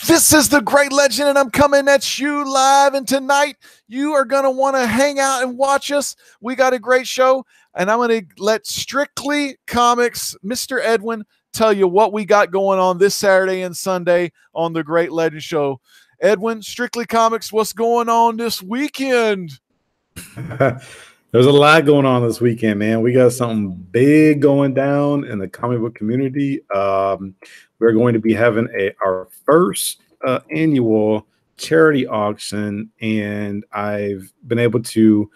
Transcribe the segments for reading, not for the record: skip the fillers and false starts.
This is the Great Legend, and I'm coming at you live. And tonight, you are going to want to hang out and watch us. We got a great show, and I'm going to let Strictly Comics, Mr. Edwin, tell you what we got going on this Saturday and Sunday on the Great Legend Show. Edwin, Strictly Comics, what's going on this weekend? There's a lot going on this weekend, man. We got something big going down in the comic book community. We're going to be having our first annual charity auction, and I've been able to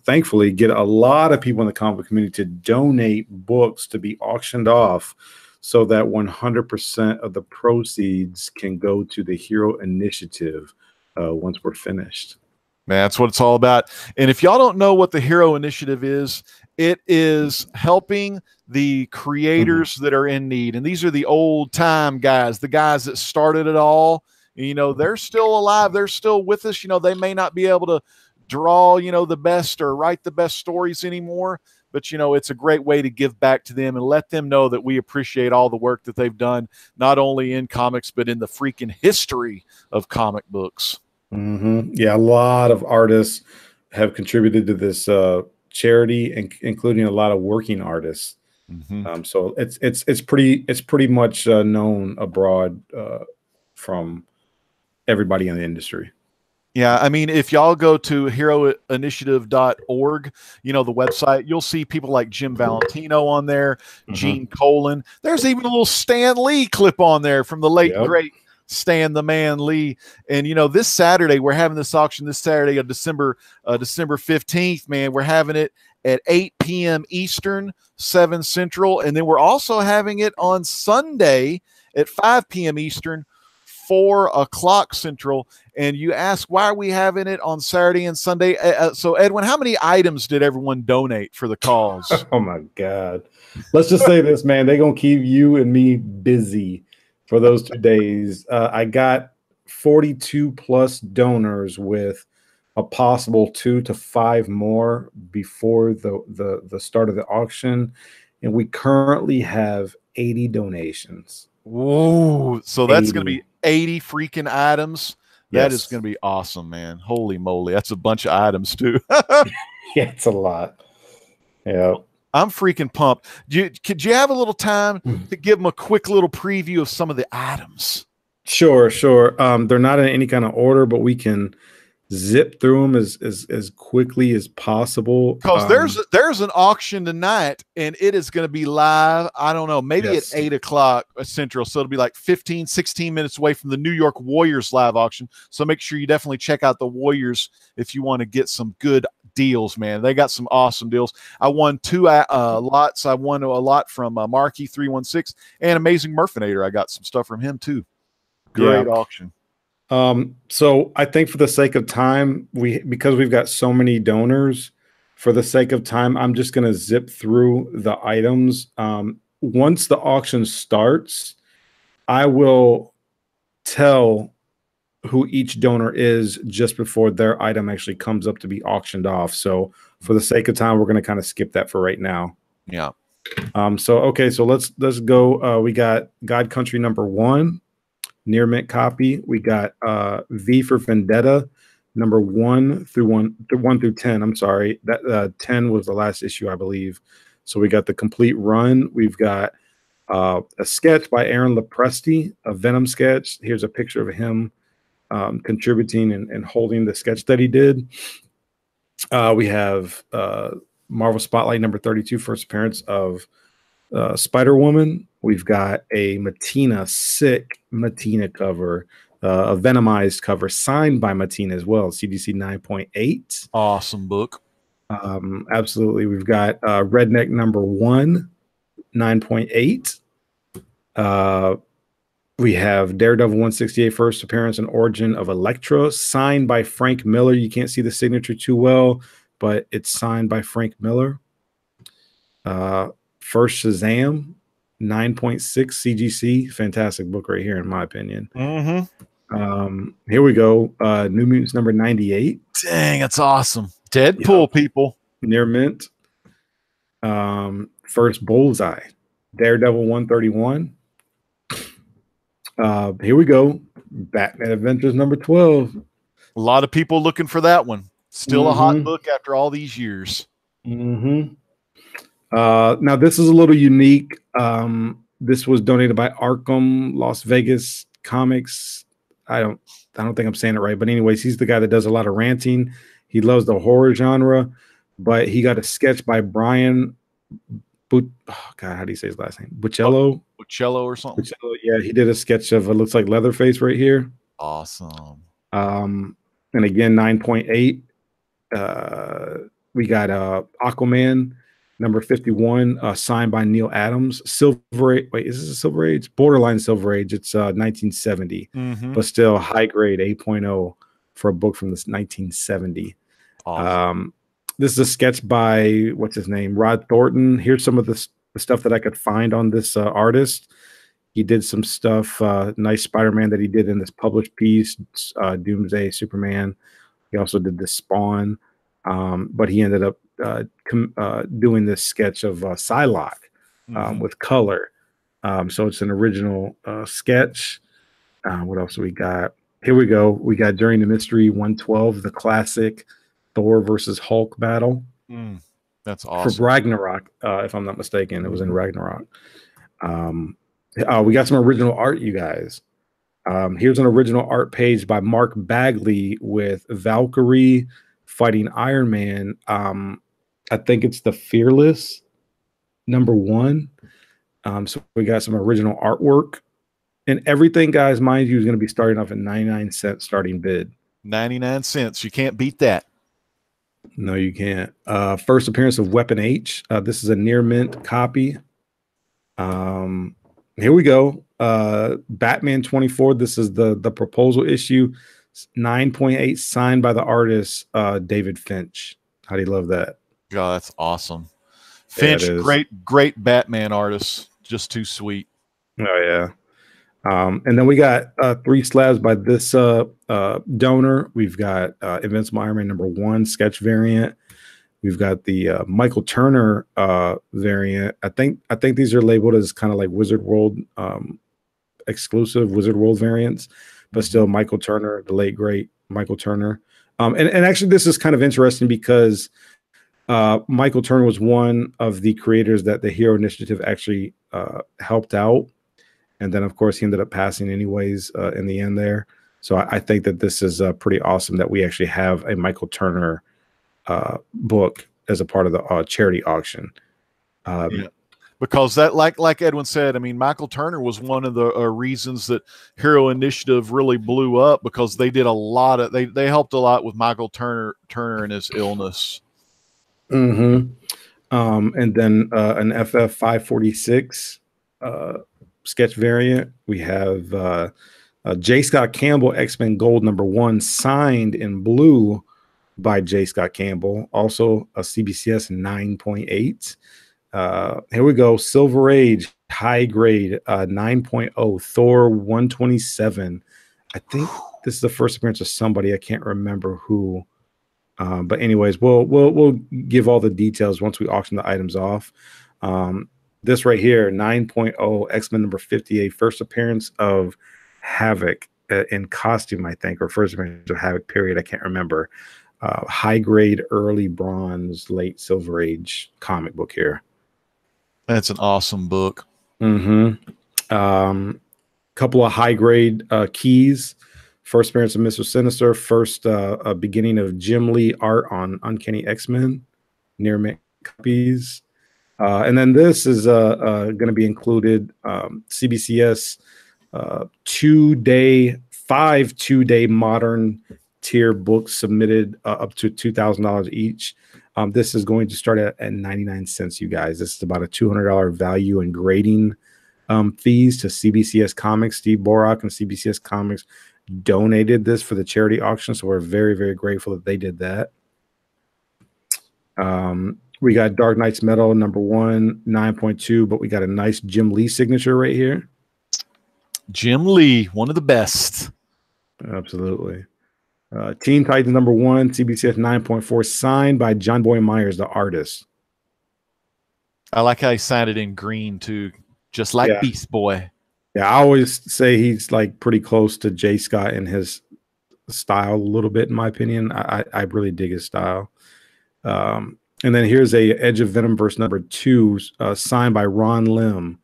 thankfully get a lot of people in the comic book community to donate books to be auctioned off so that 100% of the proceeds can go to the Hero Initiative once we're finished. Man, that's what it's all about. And if y'all don't know what the Hero Initiative is, it is helping the creators that are in need. And these are the old time guys, the guys that started it all. You know, they're still alive. They're still with us. You know, they may not be able to draw, you know, the best or write the best stories anymore. But, you know, it's a great way to give back to them and let them know that we appreciate all the work that they've done, not only in comics, but in the freaking history of comic books. Yeah, a lot of artists have contributed to this charity, including a lot of working artists. So it's pretty much known abroad from everybody in the industry. Yeah, I mean, if y'all go to heroinitiative.org, you know, the website, you'll see people like Jim Valentino on there, Gene Colan. There's even a little Stan Lee clip on there from the late, great Stan the Man Lee. And, you know, this Saturday, we're having this auction this Saturday of December 15th, man. We're having it at 8 p.m. Eastern, 7 Central. And then we're also having it on Sunday at 5 p.m. Eastern, 4 o'clock Central. And you ask, why are we having it on Saturday and Sunday? So, Edwin, how many items did everyone donate for the cause? Oh, my God. Let's just say this, man. They're going to keep you and me busy for those 2 days. I got 42 plus donors with a possible 2 to 5 more before the start of the auction. And we currently have 80 donations. Whoa. So that's going to be 80 freaking items. That is going to be awesome, man. Holy moly. That's a bunch of items too. Yeah, it's a lot. Yeah. I'm freaking pumped. Could you have a little time to give them a quick little preview of some of the items? Sure. They're not in any kind of order, but we can zip through them as quickly as possible. Because there's an auction tonight, and it is going to be live. I don't know, maybe at 8 o'clock Central. So it'll be like 15, 16 minutes away from the New York Warriors live auction. So make sure you definitely check out the Warriors if you want to get some good deals, man. They got some awesome deals. I won 2 lots. I won a lot from Marky 316 and Amazing Murfinator. I got some stuff from him too. Great auction. So I think for the sake of time, because we've got so many donors, for the sake of time, I'm just going to zip through the items. Once the auction starts, I will tell who each donor is just before their item actually comes up to be auctioned off. So for the sake of time, we're going to kind of skip that for right now. Yeah. So let's go. We got God Country #1. Near mint copy. We got V for Vendetta, number 1 through 10. I'm sorry, that 10 was the last issue, I believe. So we got the complete run. We've got a sketch by Aaron Lopresti, a Venom sketch. Here's a picture of him contributing and holding the sketch that he did. We have Marvel Spotlight number 32, first appearance of Spider-Woman. We've got a sick Matina cover, a Venomized cover signed by Matina as well, CDC 9.8. Awesome book. Absolutely. We've got Redneck #1, 9.8. We have Daredevil 168, first appearance and origin of Elektra, signed by Frank Miller. You can't see the signature too well, but it's signed by Frank Miller. First Shazam, 9.6 CGC. Fantastic book right here, in my opinion. Here we go. New Mutants number 98. Dang, that's awesome. Deadpool, people. Near mint. First Bullseye. Daredevil 131. Here we go. Batman Adventures number 12. A lot of people looking for that one. Still a hot book after all these years. Now this is a little unique. This was donated by Arkham Las Vegas Comics. I don't think I'm saying it right, but anyways, he's the guy that does a lot of ranting. He loves the horror genre, but he got a sketch by Brian God, how do you say his last name? Buccello or something. Buccello, yeah, he did a sketch of it looks like Leatherface right here. Awesome. And again, 9.8. We got Aquaman number 51, signed by Neil Adams. Silver Age. Wait, is this a Silver Age? Borderline Silver Age. It's 1970, but still high grade 8.0 for a book from this 1970. Awesome. This is a sketch by what's his name, Rod Thornton. Here's some of the stuff that I could find on this artist. He did some stuff, nice Spider-Man that he did in this published piece, Doomsday Superman. He also did the Spawn, but he ended up doing this sketch of Psylocke with color. So it's an original sketch. What else do we got? Here we go. We got During the Mystery 112, the classic Thor versus Hulk battle. That's awesome. For Ragnarok, if I'm not mistaken. It was in Ragnarok. We got some original art, you guys. Here's an original art page by Mark Bagley with Valkyrie fighting Iron Man. I think it's the Fearless number 1. So we got some original artwork. And everything, guys, mind you, is going to be starting off at 99-cent starting bid. 99 cents. You can't beat that. No, you can't. First appearance of Weapon H. This is a near mint copy. Here we go. Batman 24. This is the proposal issue. 9.8 signed by the artist David Finch. How do you love that? God, that's awesome. Finch, yeah, great Batman artist. Just too sweet. Oh yeah. And then we got 3 slabs by this donor. We've got Invincible Iron Man number 1 sketch variant. We've got the Michael Turner variant. I think these are labeled as kind of like Wizard World exclusive Wizard World variants, but still Michael Turner, the late great Michael Turner. And actually this is kind of interesting because Michael Turner was one of the creators that the Hero Initiative actually helped out. And then, of course, he ended up passing anyways in the end there. So I think that this is pretty awesome that we actually have a Michael Turner book as a part of the charity auction. Yeah. Because that, like Edwin said, I mean, Michael Turner was one of the reasons that Hero Initiative really blew up, because they did a lot of they helped a lot with Michael Turner and his illness. And then an FF 546 sketch variant. We have J. Scott Campbell, X-Men Gold number 1, signed in blue by J. Scott Campbell. Also a CBCS 9.8. Here we go. Silver Age, high grade, 9.0. Thor 127. I think this is the first appearance of somebody. I can't remember who. But anyways, we'll give all the details once we auction the items off. This right here, 9.0, X-Men number 58, first appearance of Havoc in costume, I think, or first appearance of Havoc, period. I can't remember. High grade, early bronze, late Silver Age comic book here. That's an awesome book. Couple of high grade keys. First appearance of Mr. Sinister, first beginning of Jim Lee art on Uncanny X-Men, near mint copies. And then this is going to be included CBCS 2-day modern tier books submitted up to $2,000 each. This is going to start at 99 cents, you guys. This is about a $200 value in grading fees to CBCS Comics. Steve Borak and CBCS Comics donated this for the charity auction, so we're very, very grateful that they did that. We got Dark Knight's Metal number 1, 9.2, but we got a nice Jim Lee signature right here. Jim Lee, one of the best. Absolutely. Teen Titans number 1, CBCS 9.4, signed by John Boy Myers, the artist. I like how he signed it in green too, just like Beast Boy. Yeah, I always say he's like pretty close to Jay Scott in his style a little bit, in my opinion. I really dig his style. And then here's a Edge of Venom verse number 2, signed by Ron Lim,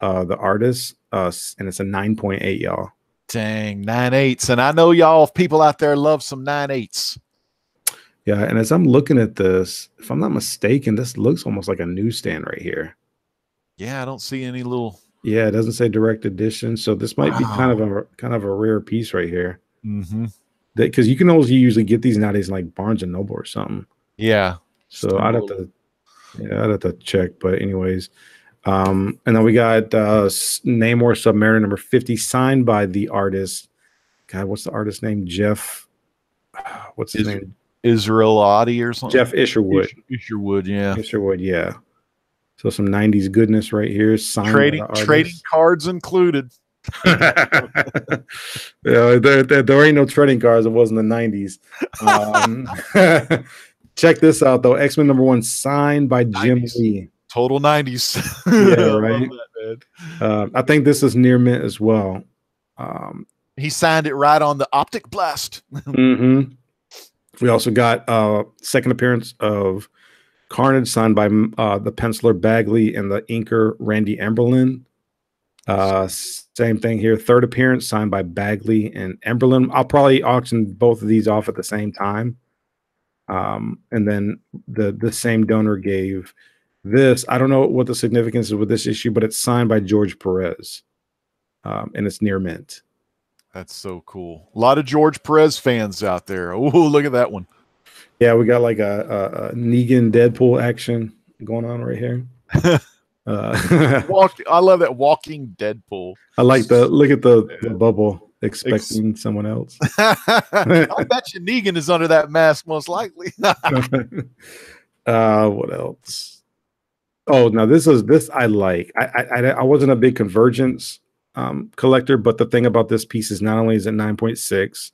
the artist, and it's a 9.8, y'all. Dang, 9/8s. And I know y'all people out there love some 9/8s. Yeah, and as I'm looking at this, if I'm not mistaken, this looks almost like a newsstand right here. Yeah, I don't see any little. Yeah, it doesn't say direct edition, so this might be kind of a rare piece right here. Mm-hmm. Because you can only usually get these nowadays in like Barnes and Noble or something. Yeah. So I'd have to check. But anyways, and then we got Namor Submariner number 50, signed by the artist. God, what's the artist name? Jeff. What's his name? Israel Adi or something. Jeff Isherwood. Isherwood, yeah. Isherwood, yeah. So some 90s goodness right here. Signed trading cards included. Yeah, there ain't no trading cards. It wasn't the 90s. Check this out though. X-Men number 1, signed by 90s. Jim Lee. Total 90s. Yeah, right. That, I think this is near mint as well. He signed it right on the Optic Blast. Mm-hmm. We also got second appearance of Carnage, signed by the penciler Bagley and the inker Randy Emberlin. Same thing here. Third appearance, signed by Bagley and Emberlin. I'll probably auction both of these off at the same time. And then the same donor gave this. I don't know what the significance is with this issue, but it's signed by George Perez. And it's near mint. That's so cool. A lot of George Perez fans out there. Oh, look at that one. Yeah, we got like a Negan Deadpool action going on right here. I love that walking Deadpool. I like look at the bubble, expecting someone else. I bet you Negan is under that mask most likely. What else? Oh, now this I like. I wasn't a big Convergence collector, but the thing about this piece is not only is it 9.6,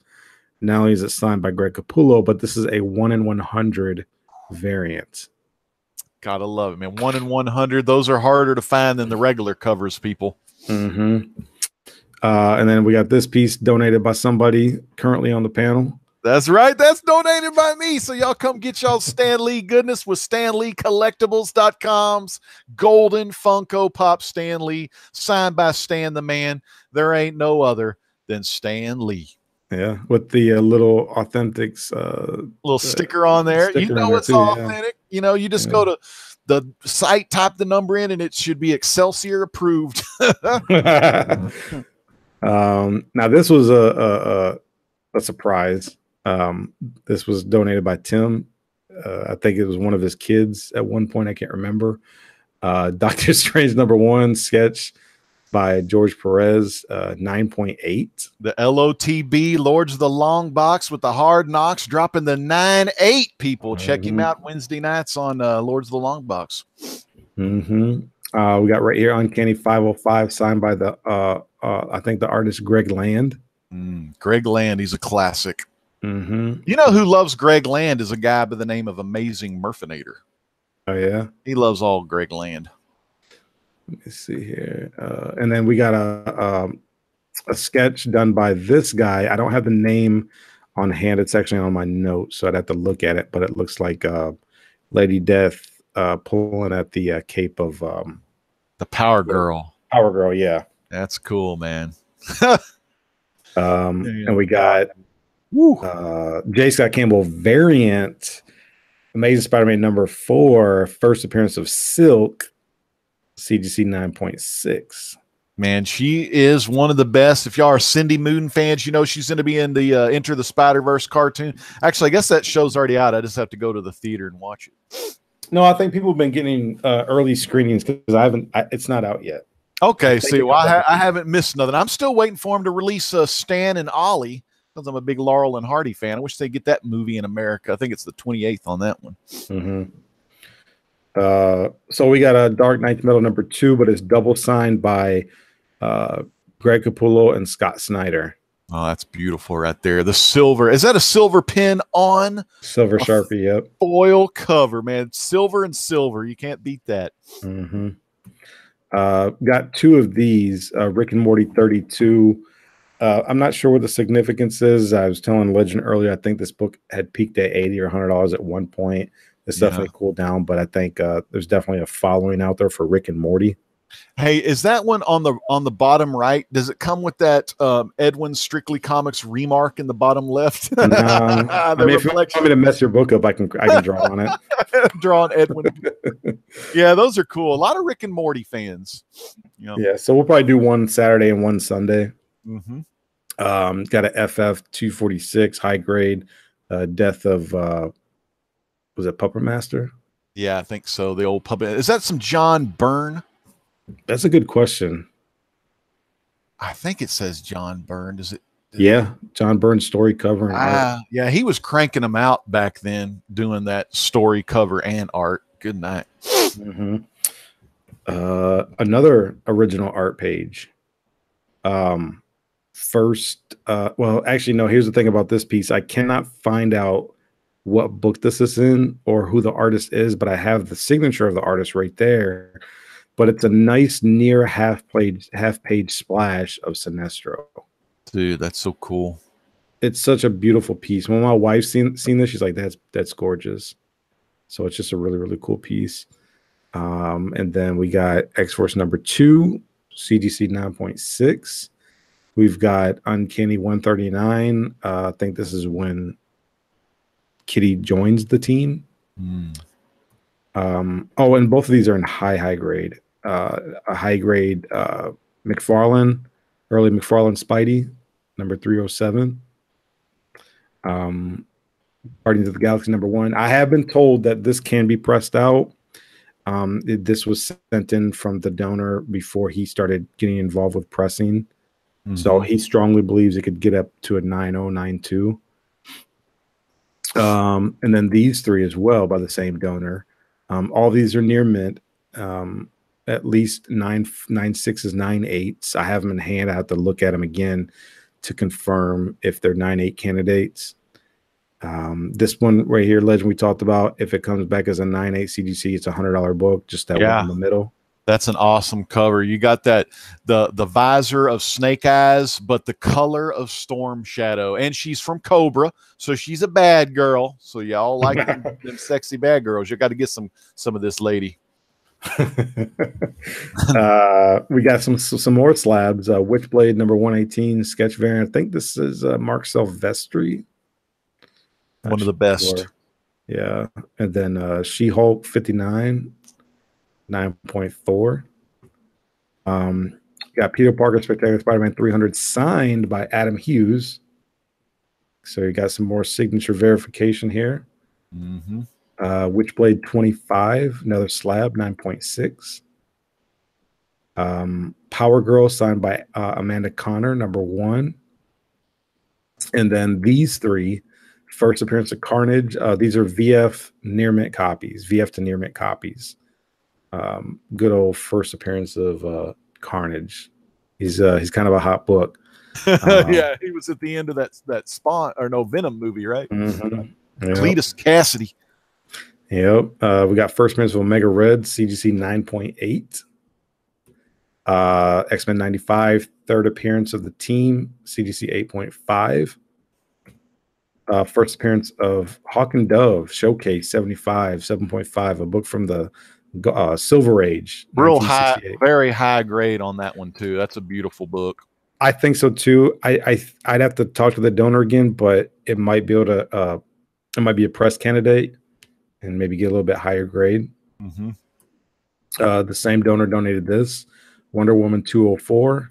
not only is it signed by Greg Capullo, but this is a 1 in 100 variant. Gotta love it, man. 1 in 100. Those are harder to find than the regular covers, people. Mm-hmm. And then we got this piece donated by somebody currently on the panel. That's right. That's donated by me. So y'all come get y'all Stan Lee goodness with StanLeeCollectibles.com's Golden Funko Pop Stan Lee, signed by Stan the Man. There ain't no other than Stan Lee. Yeah, with the little authentics little sticker on there. You know it's authentic. Yeah. You know, you just go to the site, type the number in, and it should be Excelsior approved. Now this was a surprise. This was donated by Tim. I think it was one of his kids at one point. I can't remember. Doctor Strange number 1 sketch by George Perez, 9.8. The LOTB, Lords of the Long Box with the Hard Knocks, dropping the 9.8, people. Check him out Wednesday nights on Lords of the Long Box. Mm-hmm. We got right here Uncanny 505, signed by the I think the artist Greg Land. Greg Land, he's a classic. Mm-hmm. You know who loves Greg Land is a guy by the name of Amazing Murfinator. Oh yeah, he loves all Greg Land. Let me see here, and then we got a sketch done by this guy. I don't have the name on hand; it's actually on my notes, so I'd have to look at it. But it looks like Lady Death pulling at the cape of the Power Girl. Power Girl, yeah, that's cool, man. And we got J. Scott Campbell variant, Amazing Spider-Man number 4, first appearance of Silk, CGC 9.6. Man, she is one of the best. If y'all are Cindy Moon fans, you know she's going to be in the Enter the Spider-Verse cartoon. Actually, I guess that show's already out. I just have to go to the theater and watch it. No, I think people have been getting early screenings because it's not out yet. Okay, see, well, I haven't missed nothing. I'm still waiting for him to release Stan and Ollie because I'm a big Laurel and Hardy fan. I wish they'd get that movie in America. I think it's the 28th on that one. Mm-hmm. So we got a Dark Knight Metal number 2, but it's double signed by Greg Capullo and Scott Snyder. Oh, that's beautiful right there. The silver. Is that a silver pin on? Silver Sharpie, yep. Foil cover, man. Silver and silver. You can't beat that. Mm-hmm. Got two of these, Rick and Morty 32. I'm not sure what the significance is. I was telling Legend earlier, I think this book had peaked at $80 or $100 at one point. It's definitely cooled down, but I think there's definitely a following out there for Rick and Morty. Hey, is that one on the bottom right? Does it come with that Edwin Strictly Comics remark in the bottom left? No, I mean, if you want me to mess your book up, I can draw on it. Draw on Edwin. Yeah, those are cool. A lot of Rick and Morty fans. You know. Yeah, so we'll probably do one Saturday and one Sunday. Mm-hmm. Got a FF 246 high grade. Death of was it Puppet Master? Yeah, I think so. The old puppet. Is that some John Byrne? That's a good question. I think it says John Byrne. Does it? Yeah, John Byrne story cover and art. Yeah, he was cranking them out back then, doing that story cover and art. Good night. Mm-hmm. Another original art page. First, well, actually, no. Here's the thing about this piece: I cannot find out what book this is in or who the artist is, but I have the signature of the artist right there. But it's a nice near half page splash of Sinestro. Dude, that's so cool. It's such a beautiful piece. When my wife's seen this, she's like, that's gorgeous. So it's just a really, really cool piece. And then we got X-Force number 2, CGC 9.6. We've got Uncanny 139. I think this is when Kitty joins the team. Oh, and both of these are in high grade. A high grade McFarlane, early McFarlane Spidey, number 307. Guardians of the Galaxy number 1. I have been told that this can be pressed out. This was sent in from the donor before he started getting involved with pressing. So he strongly believes it could get up to a 9092. And then these 3 as well by the same donor. All these are near mint. At least 9.96s, 9.8s. I have them in hand. I have to look at them again to confirm if they're 9.8 candidates. This one right here, Legend, we talked about, if it comes back as a 9.8 CGC, it's a $100 book, just that one in the middle. That's an awesome cover. You got that the visor of Snake Eyes, but the color of Storm Shadow. And she's from Cobra, so she's a bad girl. So y'all like them sexy bad girls. You got to get some of this lady. We got some more slabs. Witchblade number 118 sketch variant. I think this is Mark Silvestri. One of the best. Sure. Yeah. And then She-Hulk 59, 9.4. Got Peter Parker Spectacular Spider-Man 300 signed by Adam Hughes. So you got some more signature verification here. Witchblade 25, another slab, 9.6. Power Girl signed by Amanda Connor, number 1. And then these 3, first appearance of Carnage. These are VF near mint copies, VF to near mint copies. Good old first appearance of Carnage. He's kind of a hot book. Yeah, he was at the end of that Spawn or no Venom movie, right? Cletus Cassidy. Yep. We got first appearance of Omega Red, CGC 9.8. X-Men 95, third appearance of the team, CGC 8.5. First appearance of Hawk and Dove, Showcase 75, 7.5, a book from the Silver Age. Real high, very high grade on that one too. That's a beautiful book. I think so too. I'd have to talk to the donor again, but it might be able to it might be a press candidate and maybe get a little bit higher grade. The same donor donated this, Wonder Woman 204.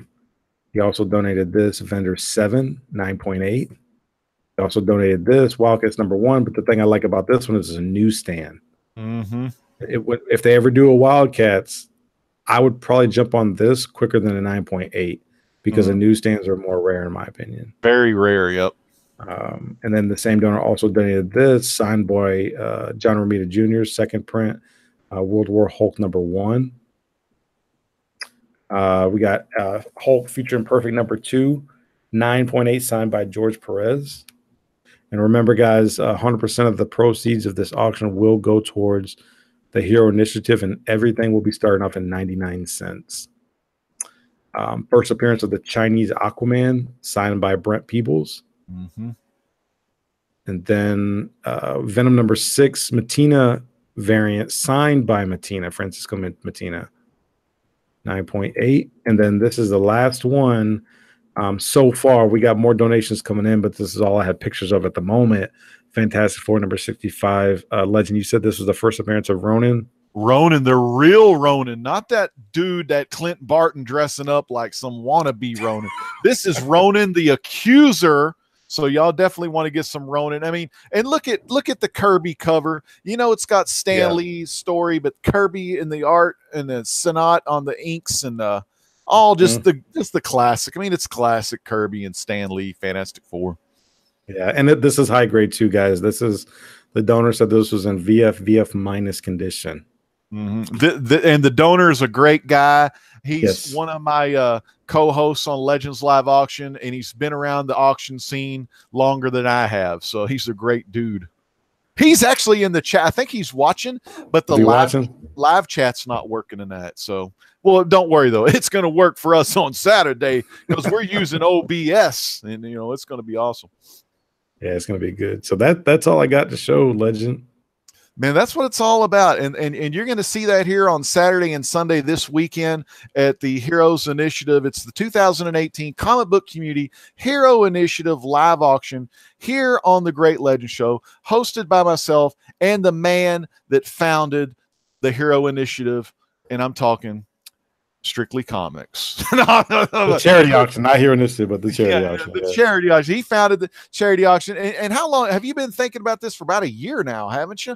He also donated this, Avengers 7, 9.8. He also donated this, Wildcats number 1. But the thing I like about this one is it's a newsstand. If they ever do a Wildcats, I would probably jump on this quicker than a 9.8 because the newsstands are more rare in my opinion. Very rare, yep. And then the same donor also donated this, signed by John Romita Jr., second print, World War Hulk number 1. We got Hulk Future Imperfect number 2, 9.8, signed by George Perez. And remember, guys, 100% of the proceeds of this auction will go towards The Hero Initiative and everything will be starting off at 99 cents. First appearance of the Chinese Aquaman, signed by Brent Peebles. Mm-hmm. And then Venom number 6, Matina variant, signed by Matina, Francisco Matina, 9.8. And then this is the last one. So far, we got more donations coming in, but this is all I have pictures of at the moment. Fantastic Four number 65. Legend, you said this was the first appearance of Ronin? Ronin, the real Ronin, not that dude that Clint Barton dressing up like some wannabe Ronin. This is Ronin the Accuser. So y'all definitely want to get some Ronin. I mean, and look at the Kirby cover. You know, it's got Stan Lee's story, but Kirby in the art and the Sonat on the inks and all just the classic. I mean, it's classic Kirby and Stan Lee, Fantastic Four. Yeah, and this is high grade too, guys. This is, the donor said this was in VF minus condition. Mm-hmm. And the donor is a great guy. He's one of my co-hosts on Legends Live Auction, and he's been around the auction scene longer than I have. So he's a great dude. He's actually in the chat. I think he's watching, but the live chat's not working in that. So, well, don't worry though. It's going to work for us on Saturday because we're using OBS, and you know it's going to be awesome. Yeah, it's going to be good. So that's all I got to show, Legend. Man, that's what it's all about. And you're going to see that here on Saturday and Sunday this weekend at the Heroes Initiative. It's the 2018 Comic Book Community Hero Initiative live auction here on the Great Legend Show, hosted by myself and the man that founded the Hero Initiative. And I'm talking Strictly Comics. The charity auction, not Hero Initiative, but the charity auction. The charity auction. He founded the charity auction. And how long have you been thinking about this? For about a year now, haven't you?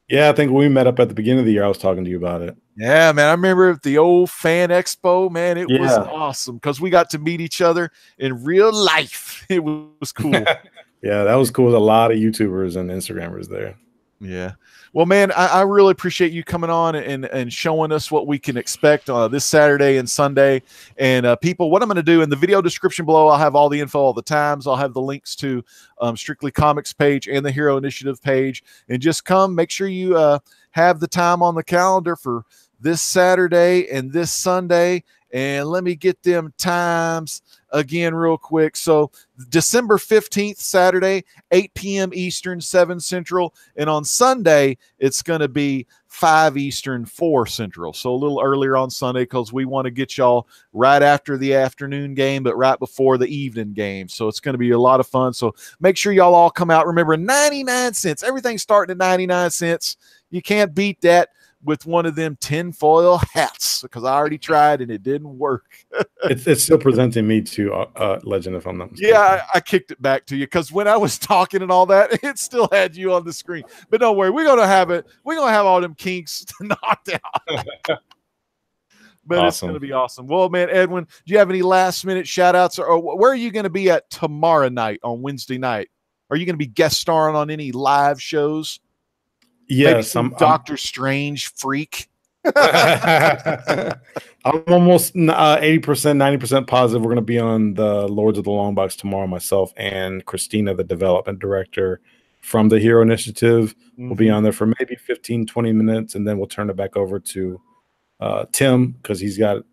Yeah, I think when we met up at the beginning of the year, I was talking to you about it. Yeah, man. I remember at the old fan expo, man. It was awesome because we got to meet each other in real life. It was cool. Yeah, that was cool. A lot of YouTubers and Instagrammers there. Yeah. Well, man, I really appreciate you coming on and showing us what we can expect this Saturday and Sunday. And people, what I'm going to do in the video description below, I'll have all the info, all the times. I'll have the links to Strictly Comics page and the Hero Initiative page. And just come, make sure you have the time on the calendar for this Saturday and this Sunday. And let me get them times again real quick. So December 15th, Saturday, 8 p.m. Eastern, 7 Central. And on Sunday, it's going to be 5 Eastern, 4 Central. So a little earlier on Sunday because we want to get y'all right after the afternoon game, but right before the evening game. So it's going to be a lot of fun. So make sure y'all all come out. Remember, 99 cents. Everything's starting at 99 cents. You can't beat that with one of them tinfoil hats because I already tried and it didn't work. It's still presenting me to Legend, if I'm not mistaken. Yeah, I kicked it back to you because when I was talking and all that, it still had you on the screen. But don't worry, we're gonna have it. We're gonna have all them kinks knocked out. But It's gonna be awesome. Well, man, Edwin, do you have any last minute shout outs or where are you gonna be at tomorrow night on Wednesday night? Are you gonna be guest starring on any live shows? Yes, I'm Doctor Strange freak. I'm almost 80%, 90% positive we're going to be on the Lords of the Long Box tomorrow. Myself and Christina, the development director from the Hero Initiative, will be on there for maybe 15, 20 minutes, and then we'll turn it back over to Tim because he's got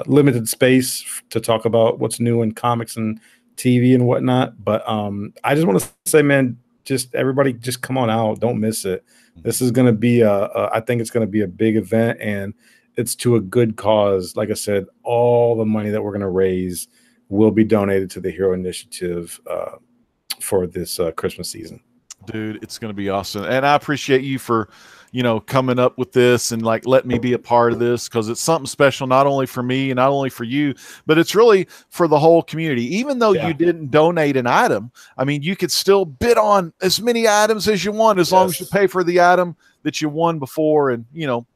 limited space to talk about what's new in comics and TV and whatnot. But I just want to say, man, just everybody just come on out. Don't miss it. This is going to be I think it's going to be a big event, and it's to a good cause. Like I said, all the money that we're going to raise will be donated to the Hero Initiative for this Christmas season. Dude, it's going to be awesome. And I appreciate you for, coming up with this and like letting me be a part of this because it's something special, not only for me and not only for you, but it's really for the whole community. Even though you didn't donate an item, I mean, you could still bid on as many items as you want as long as you pay for the item that you won before. And,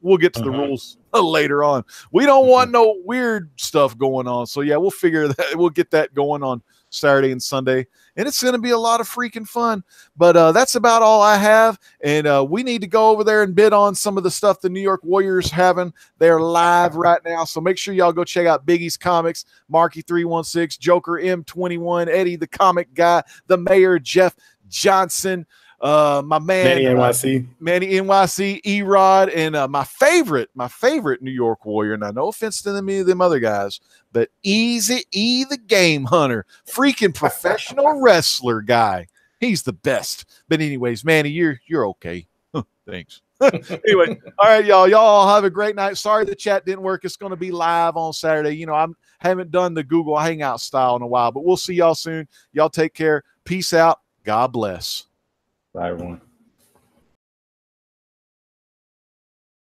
we'll get to the rules later on. We don't want no weird stuff going on. So, yeah, we'll figure that. We'll get that going on Saturday and Sunday, and it's going to be a lot of freaking fun. But that's about all I have, and we need to go over there and bid on some of the stuff the New York Warriors having. They're live right now, so make sure y'all go check out Biggie's Comics, Marky 316, Joker M21, Eddie the Comic Guy, the Mayor Jeff Johnson, My man Manny NYC, Manny NYC, E-Rod, and my favorite New York Warrior. Now, no offense to any of them other guys, but Easy E, the Game Hunter, freaking professional wrestler guy. He's the best. But anyways, Manny, you're okay. Thanks. Anyway, all right, y'all. Y'all all have a great night. Sorry the chat didn't work. It's going to be live on Saturday. You know, I haven't done the Google Hangout style in a while, but we'll see y'all soon. Y'all take care. Peace out. God bless. bye everyone.